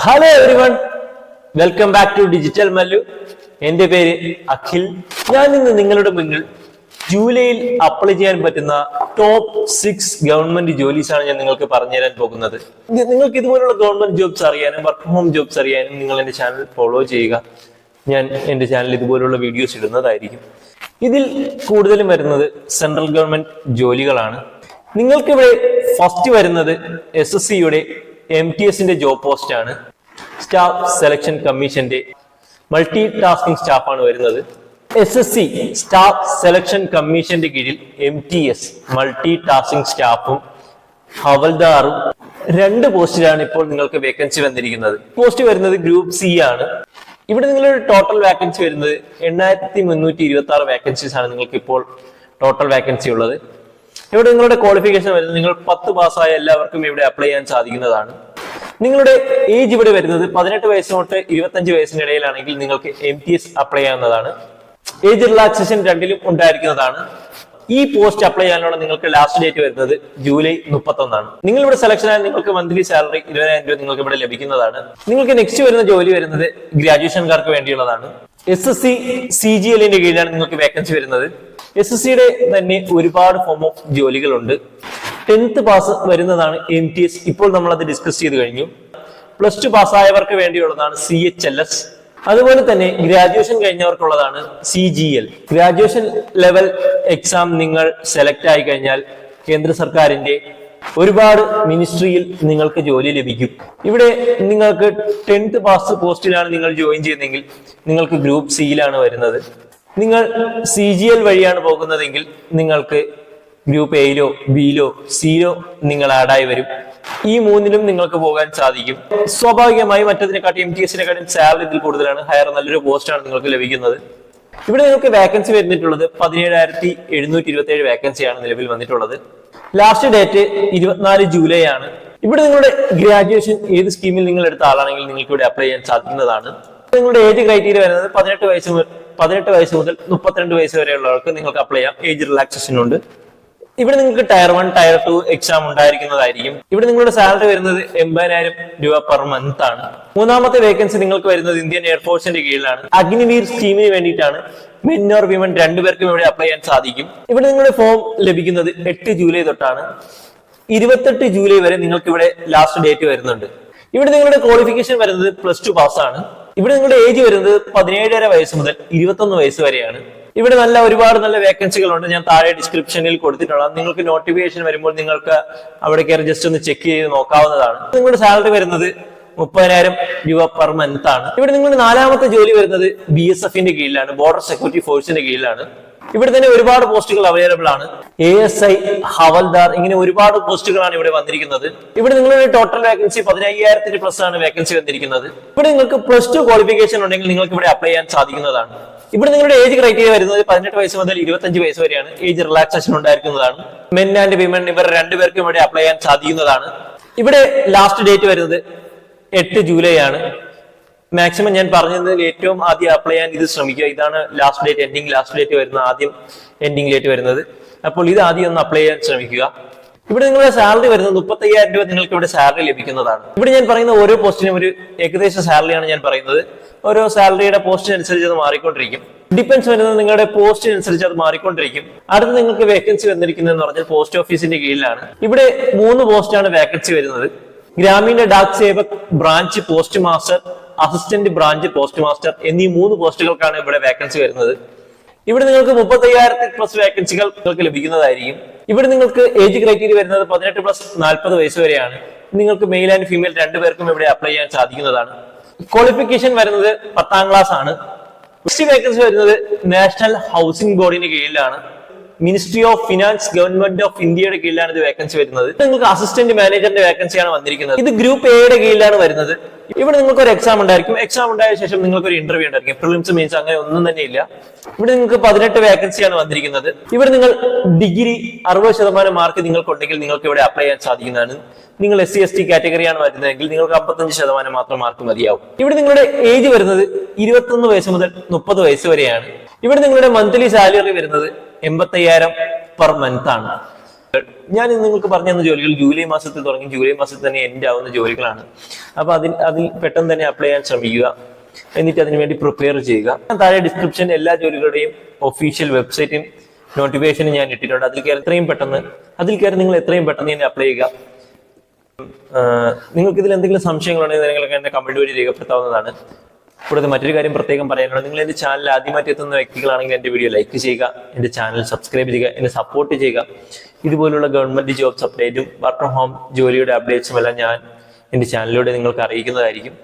Hello everyone, welcome back to digital Mallu. എന്റെ പേര് അഖിൽ. ഞാൻ ഇന്ന് നിങ്ങളുടെ മുന്നിൽ ജൂലൈയിൽ അപ്ലൈ ചെയ്യാൻ പറ്റുന്ന ടോപ്പ് 6 ഗവൺമെന്റ് ജോലീസ് ആണ് ഞാൻ നിങ്ങൾക്ക് പറഞ്ഞുതരാൻ പോകുന്നത്. നിങ്ങൾക്ക് ഇതുപോലുള്ള ഗവൺമെന്റ് ജോബ്സ് അറിയാനും വർക്ക് ഫ്രം ഹോം ജോബ്സ് അറിയാനും നിങ്ങൾ എന്റെ ചാനൽ ഫോളോ ചെയ്യുക. ഞാൻ എന്റെ ചാനലിൽ ഇതുപോലുള്ള വീഡിയോസ് ഇടുന്നതായിരിക്കും. ഇതിൽ കൂടുതലും വരുന്നത് സെൻട്രൽ ഗവൺമെന്റ് ജോലികളാണ്. നിങ്ങൾക്കിവിടെ ഫസ്റ്റ് വരുന്നത് SSCയുടെ MTSന്റെ ജോബ് പോസ്റ്റ് ആണ്. സ്റ്റാഫ് സെലക്ഷൻ കമ്മീഷന്റെ മൾട്ടി ടാസ്കിംഗ് സ്റ്റാഫാണ് വരുന്നത്. SSC സ്റ്റാഫ് സെലക്ഷൻ കമ്മീഷന്റെ കീഴിൽ MTS മൾട്ടി ടാസ്കിംഗ് സ്റ്റാഫും ഹവൽദാറും 2 പോസ്റ്റിലാണ് ഇപ്പോൾ നിങ്ങൾക്ക് വേക്കൻസി വന്നിരിക്കുന്നത്. പോസ്റ്റ് വരുന്നത് ഗ്രൂപ്പ് C ആണ്. ഇവിടെ നിങ്ങളുടെ ടോട്ടൽ വേക്കൻസി വരുന്നത് 8326 വേക്കൻസീസ് ആണ് നിങ്ങൾക്ക് ഇപ്പോൾ ടോട്ടൽ വേക്കൻസി ഉള്ളത്. ഇവിടെ നിങ്ങളുടെ ക്വാളിഫിക്കേഷൻ വരുന്നത് നിങ്ങൾ 10 പാസ്സായ എല്ലാവർക്കും ഇവിടെ അപ്ലൈ ചെയ്യാൻ സാധിക്കുന്നതാണ്. നിങ്ങളുടെ ഏജ് ഇവിടെ വരുന്നത് 18 വയസ്സ് തൊട്ട് 25 വയസ്സിന് ഇടയിലാണെങ്കിൽ നിങ്ങൾക്ക് MTS അപ്ലൈ ചെയ്യാവുന്നതാണ്. ഏജ് റിലാക്സേഷൻ രണ്ടിലും ഉണ്ടായിരിക്കുന്നതാണ്. ഈ പോസ്റ്റ് അപ്ലൈ ചെയ്യാനുള്ള നിങ്ങൾക്ക് ലാസ്റ്റ് ഡേറ്റ് വരുന്നത് ജൂലൈ 31 നിങ്ങൾ ഇവിടെ സെലക്ഷൻ ആയാൽ നിങ്ങൾക്ക് മന്ത്ലി സാലറി 20,000 രൂപ നിങ്ങൾക്ക് ഇവിടെ ലഭിക്കുന്നതാണ്. നിങ്ങൾക്ക് നെക്സ്റ്റ് വരുന്ന ജോലി വരുന്നത് ഗ്രാജുവേഷൻകാർക്ക് വേണ്ടിയുള്ളതാണ്. SSC CGLന്റെ കീഴിലാണ് നിങ്ങൾക്ക് വേക്കൻസി വരുന്നത്. SSCയുടെ തന്നെ ഒരുപാട് ഫോം ഓഫ് ജോലികളുണ്ട്. 10th പാസ് വരുന്നതാണ് MTS. ഇപ്പോൾ നമ്മൾ അത് ഡിസ്കസ് ചെയ്ത് കഴിഞ്ഞു. +2 പാസ്സായവർക്ക് വേണ്ടിയുള്ളതാണ് CHLS. അതുപോലെ തന്നെ ഗ്രാജുവേഷൻ കഴിഞ്ഞവർക്കുള്ളതാണ് CGL. ഗ്രാജുവേഷൻ ലെവൽ എക്സാം നിങ്ങൾ സെലക്ട് ആയി കഴിഞ്ഞാൽ കേന്ദ്ര സർക്കാരിന്റെ ഒരുപാട് മിനിസ്ട്രിയിൽ നിങ്ങൾക്ക് ജോലി ലഭിക്കും. ഇവിടെ നിങ്ങൾക്ക് 10th പാസ് പോസ്റ്റിലാണ് നിങ്ങൾ ജോയിൻ ചെയ്യുന്നതെങ്കിൽ നിങ്ങൾക്ക് ഗ്രൂപ്പ് Cയിലാണ് വരുന്നത്. നിങ്ങൾ CGL വഴിയാണ് പോകുന്നതെങ്കിൽ നിങ്ങൾക്ക് ഗ്രൂപ്പ് Aയിലോ Bയിലോ Cയിലോ നിങ്ങൾ ആഡായി വരും. ഈ 3ലും നിങ്ങൾക്ക് പോകാൻ സാധിക്കും. സ്വാഭാവികമായി മറ്റതിനെക്കാട്ടി MTSനെക്കാട്ടും സാലറി ഇതിൽ കൂടുതലാണ്. ഹയർ നല്ലൊരു പോസ്റ്റാണ് നിങ്ങൾക്ക് ലഭിക്കുന്നത്. ഇവിടെ നിങ്ങൾക്ക് വേക്കൻസി വരുന്നിട്ടുള്ളത് 17,727 വേക്കൻസിയാണ് നിലവിൽ വന്നിട്ടുള്ളത്. ലാസ്റ്റ് ഡേറ്റ് 24 ജൂലൈ ആണ്. ഇവിടെ നിങ്ങളുടെ ഗ്രാജുവേഷൻ ഏത് സ്കീമിൽ നിങ്ങൾ എടുത്ത ആളാണെങ്കിൽ നിങ്ങൾക്ക് ഇവിടെ അപ്ലൈ ചെയ്യാൻ സാധിക്കുന്നതാണ്. നിങ്ങളുടെ ഏജ് ക്രൈറ്റീരിയ വരുന്നത് 18 വയസ്സ് മുതൽ 32 വയസ്സ് വരെയുള്ളവർക്ക് നിങ്ങൾക്ക് അപ്ലൈ ചെയ്യാം. ഏജ് റിലാക്സേഷൻ ഉണ്ട്. ഇവിടെ നിങ്ങൾക്ക് ടയർ 1 ടയർ 2 എക്സാം ഉണ്ടായിരിക്കുന്നതായിരിക്കും. ഇവിടെ നിങ്ങളുടെ സാലറി വരുന്നത് 80,000 രൂപ പെർ മന്ത് ആണ്. മൂന്നാമത്തെ വേക്കൻസി നിങ്ങൾക്ക് വരുന്നത് ഇന്ത്യൻ എയർഫോഴ്സിന്റെ കീഴിലാണ്. അഗ്നിവീർ സ്കീമിന് വേണ്ടിയിട്ടാണ്. മെൻ ഓർ വിമൻ 2 പേർക്കും ഇവിടെ അപ്ലൈ ചെയ്യാൻ സാധിക്കും. ഇവിടെ നിങ്ങളുടെ ഫോം ലഭിക്കുന്നത് 8 ജൂലൈ തൊട്ടാണ്. 28 ജൂലൈ വരെ നിങ്ങൾക്ക് ഇവിടെ ലാസ്റ്റ് ഡേറ്റ് വരുന്നുണ്ട്. ഇവിടെ നിങ്ങളുടെ ക്വാളിഫിക്കേഷൻ വരുന്നത് +2 പാസ്സാണ്. ഇവിടെ നിങ്ങളുടെ ഏജ് വരുന്നത് 17.5 വയസ്സ് മുതൽ 21 വയസ്സ് വരെയാണ്. ഇവിടെ ഒരുപാട് നല്ല വേക്കൻസികൾ ഉണ്ട്. ഞാൻ താഴെ ഡിസ്ക്രിപ്ഷനിൽ കൊടുത്തിട്ടുള്ള നിങ്ങൾക്ക് നോട്ടിഫിക്കേഷൻ വരുമ്പോൾ നിങ്ങൾക്ക് അവിടെ കയറി ജസ്റ്റ് ഒന്ന് ചെക്ക് ചെയ്ത് നോക്കാവുന്നതാണ്. നിങ്ങളുടെ സാലറി വരുന്നത് 30,000 രൂപ പെർ മന്ത് ആണ്. ഇവിടെ നിങ്ങളുടെ 4ാമത്തെ ജോലി വരുന്നത് BSFന്റെ കീഴിലാണ്. ബോർഡർ സെക്യൂരിറ്റി ഫോഴ്സിന്റെ കീഴിലാണ്. ഇവിടെ തന്നെ ഒരുപാട് പോസ്റ്റുകൾ അവൈലബിൾ ആണ്. ASI, ഹവൽദാർ, ഇങ്ങനെ ഒരുപാട് പോസ്റ്റുകളാണ് ഇവിടെ വന്നിരിക്കുന്നത്. ഇവിടെ നിങ്ങളുടെ ടോട്ടൽ വേക്കൻസി 15,000+ ആണ് വേക്കൻസി വന്നിരിക്കുന്നത്. ഇവിടെ നിങ്ങൾക്ക് +2 ക്വാളിഫിക്കേഷൻ ഉണ്ടെങ്കിൽ നിങ്ങൾക്ക് ഇവിടെ അപ്ലൈ ചെയ്യാൻ സാധിക്കുന്നതാണ്. ഇവിടെ നിങ്ങളുടെ ഏജ് ക്രൈറ്റീരിയ വരുന്നത് 18 വയസ്സ് മുതൽ 25 വയസ്സ് വരെയാണ്. ഏജ് റിലാക്സേഷൻ ഉണ്ടായിരിക്കുന്നതാണ്. മെൻ ആൻഡ് വിമൻ ഇവർ 2 പേർക്കും ഇവിടെ അപ്ലൈ ചെയ്യാൻ സാധിക്കുന്നതാണ്. ഇവിടെ ലാസ്റ്റ് ഡേറ്റ് വരുന്നത് 8 ജൂലൈ ആണ്. മാക്സിമം ഞാൻ പറഞ്ഞത് ഏറ്റവും ആദ്യം അപ്ലൈ ചെയ്യാൻ ഇത് ശ്രമിക്കുക. ഇതാണ് ലാസ്റ്റ് ഡേറ്റ് വരുന്നത്, ആദ്യം എൻഡിങ് ഡേറ്റ് വരുന്നത്. അപ്പോൾ ഇത് ആദ്യം ഒന്ന് അപ്ലൈ ചെയ്യാൻ ശ്രമിക്കുക. ഇവിടെ നിങ്ങളുടെ സാലറി വരുന്നത് 35,000 രൂപ നിങ്ങൾക്ക് ഇവിടെ സാലറി ലഭിക്കുന്നതാണ്. ഇവിടെ ഞാൻ പറയുന്ന ഓരോ പോസ്റ്റിനും ഒരു ഏകദേശ സാലറിയാണ് ഞാൻ പറയുന്നത്. ഓരോ സാലറിയുടെ പോസ്റ്റിനനുസരിച്ച് അത് മാറിക്കൊണ്ടിരിക്കും. ഡിപ്പെൻസ് വരുന്നത് നിങ്ങളുടെ പോസ്റ്റിനനുസരിച്ച് അത് മാറിക്കൊണ്ടിരിക്കും. അടുത്ത് നിങ്ങൾക്ക് വേക്കൻസി വന്നിരിക്കുന്നതെന്ന് പറഞ്ഞാൽ പോസ്റ്റ് ഓഫീസിന്റെ കീഴിലാണ്. ഇവിടെ 3 പോസ്റ്റാണ് വേക്കൻസി വരുന്നത്. Gramin Dak Sevak branch postmaster, assistant branch postmaster എന്നീ 3 പോസ്റ്റുകൾക്കാണ് ഇവിടെ വേക്കൻസി വരുന്നത്. ഇവിടെ നിങ്ങൾക്ക് 35,000+ വേക്കൻസികൾ നിങ്ങൾക്ക് ലഭിക്കുന്നതായിരിക്കും. ഇവിടെ നിങ്ങൾക്ക് ഏജ് ക്രൈറ്റീരിയ വരുന്നത് 18+ 40 വയസ്സ് വരെയാണ്. നിങ്ങൾക്ക് മെയിൽ ആൻഡ് ഫീമെയിൽ 2 പേർക്കും ഇവിടെ അപ്ലൈ ചെയ്യാൻ സാധിക്കുന്നതാണ്. ക്വാളിഫിക്കേഷൻ വരുന്നത് 10ാം ക്ലാസ് ആണ്. നെക്സ്റ്റ് വേക്കൻസി വരുന്നത് നാഷണൽ ഹൗസിംഗ് ബോർഡിന്റെ കീഴിലാണ്. Ministry of finance government of ഇന്ത്യയുടെ കീഴിലാണ് ഇത് വേക്കൻസി വരുന്നത്. നിങ്ങൾക്ക് അസിസ്റ്റന്റ് മാനേജറിന്റെ വേക്കൻസിയാണ് വന്നിരിക്കുന്നത്. ഇത് ഗ്രൂപ്പ് Aയുടെ കീഴിലാണ് വരുന്നത്. ഇവിടെ നിങ്ങൾക്ക് ഒരു എക്സാം ഉണ്ടായിരിക്കും. എക്സാം ഉണ്ടായ ശേഷം നിങ്ങൾക്ക് ഒരു ഇന്റർവ്യൂ ഉണ്ടായിരിക്കും. പ്രിലിംസ് മീൻസ് അങ്ങനെ ഒന്നും തന്നെ ഇല്ല. ഇവിടെ നിങ്ങൾക്ക് 18 വേക്കൻസിയാണ് വന്നിരിക്കുന്നത്. ഇവിടെ നിങ്ങൾ ഡിഗ്രി 60% മാർക്ക് നിങ്ങൾക്കുണ്ടെങ്കിൽ നിങ്ങൾക്ക് ഇവിടെ അപ്ലൈ ചെയ്യാൻ സാധിക്കുന്നതാണ്. നിങ്ങൾ SC/ST കാറ്റഗറിയാണ് വരുന്നതെങ്കിൽ നിങ്ങൾക്ക് 55% മാത്രം മാർക്ക് മതിയാവും. ഇവിടെ നിങ്ങളുടെ ഏജ് വരുന്നത് 21 വയസ്സ് മുതൽ 30 വയസ്സ് വരെയാണ്. ഇവിടെ നിങ്ങളുടെ മന്ത്ലി സാലറി വരുന്നത് 85,000 പെർ മന്ത് ആണ്. ഞാൻ ഇന്ന് നിങ്ങൾക്ക് പറഞ്ഞു തന്ന ജോലികൾ ജൂലൈ മാസത്തിൽ തുടങ്ങി ജൂലൈ മാസത്തിൽ തന്നെ എൻഡ് ആവുന്ന ജോലികളാണ്. അപ്പൊ അതിൽ പെട്ടെന്ന് തന്നെ അപ്ലൈ ചെയ്യാൻ ശ്രമിക്കുക, എന്നിട്ട് അതിനുവേണ്ടി പ്രിപ്പയർ ചെയ്യുക. താഴെ ഡിസ്ക്രിപ്ഷൻ എല്ലാ ജോലികളുടെയും ഒഫീഷ്യൽ വെബ്സൈറ്റും നോട്ടിഫിക്കേഷനും ഞാൻ ഇട്ടിട്ടുണ്ട്. അതിൽ കയറി നിങ്ങൾ എത്രയും പെട്ടെന്ന് തന്നെ അപ്ലൈ ചെയ്യുക. നിങ്ങൾക്ക് ഇതിൽ എന്തെങ്കിലും സംശയങ്ങളുണ്ടെങ്കിൽ നിങ്ങൾക്ക് എന്റെ കമന്റ് വഴി രേഖപ്പെടുത്താവുന്നതാണ്. കൂടാതെ മറ്റൊരു കാര്യം പ്രത്യേകം പറയാനുള്ളത്, നിങ്ങൾ എന്റെ ചാനൽ ആദ്യമായിട്ട് എത്തുന്ന വ്യക്തികളാണെങ്കിൽ എന്റെ വീഡിയോ ലൈക്ക് ചെയ്യുക, എന്റെ ചാനൽ സബ്സ്ക്രൈബ് ചെയ്യുക, എന്നെ സപ്പോർട്ട് ചെയ്യുക. ഇതുപോലുള്ള ഗവൺമെന്റ് ജോബ്സ് അപ്ഡേറ്റും വർക്ക് ഫ്രം ഹോം ജോലിയുടെ അപ്ഡേറ്റ്സും എല്ലാം ഞാൻ എന്റെ ചാനലിലൂടെ നിങ്ങൾക്ക് അറിയിക്കുന്നതായിരിക്കും.